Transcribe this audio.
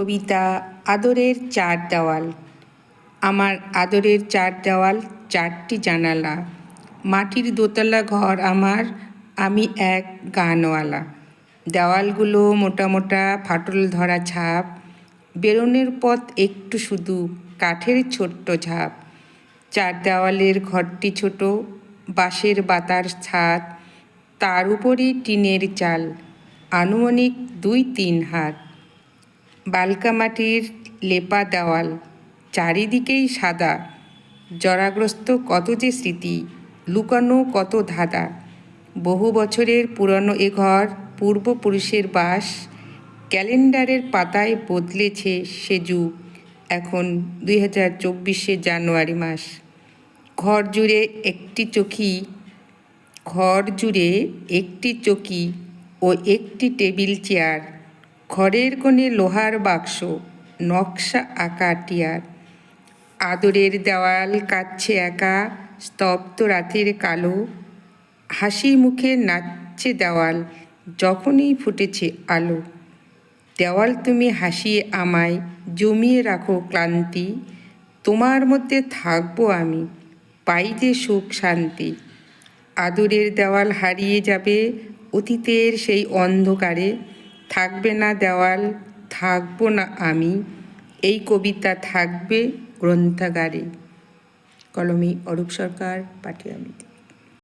কবিতা আদরের চার দেওয়াল। আমার আদরের চার দেওয়াল, চারটি জানালা, মাটির দোতলা ঘর আমার, আমি এক গানওয়ালা। দেওয়ালগুলো মোটা মোটা ফাটল ধরা ছাপ, বেরোনোর পথ একটু শুধু কাঠের ছোট্ট ঝাপ। চার দেওয়ালের ঘরটি ছোট, বাঁশের বাতার ছাদ, তার উপরই টিনের চাল, আনুমানিক 2-3 হাত। বালকা মাটির লেপা দেওয়াল, চারিদিকেই সাদা, জরাগ্রস্ত কত যে স্মৃতি, লুকানো কত ধাঁধা। বহু বছরের পুরনো এ ঘর, পূর্বপুরুষের বাস, ক্যালেন্ডারের পাতায় বদলেছে সে যুগ, এখন 2024 জানুয়ারি মাস। ঘর জুড়ে একটি চকি ও একটি টেবিল চেয়ার, ঘরের কোণে লোহার বাক্স, নকশা আঁকা টিয়ার। আদরের দেওয়াল কাঁদছে একা, স্তব্ধ রাতের কালো, হাসি মুখে নাচছে দেওয়াল, যখনই ফুটেছে আলো। দেওয়াল তুমি হাসিয়ে আমায় জমিয়ে রাখো ক্লান্তি, তোমার মধ্যে থাকবো আমি, পাই যে সুখ শান্তি। আদরের দেওয়াল হারিয়ে যাবে অতীতের সেই অন্ধকারে, থাকবে না দেওয়াল, থাকবো না আমি, এই কবিতা থাকবে গ্রন্থাগারে। কলমে অরূপ সরকার, পাটিয়ামিতি।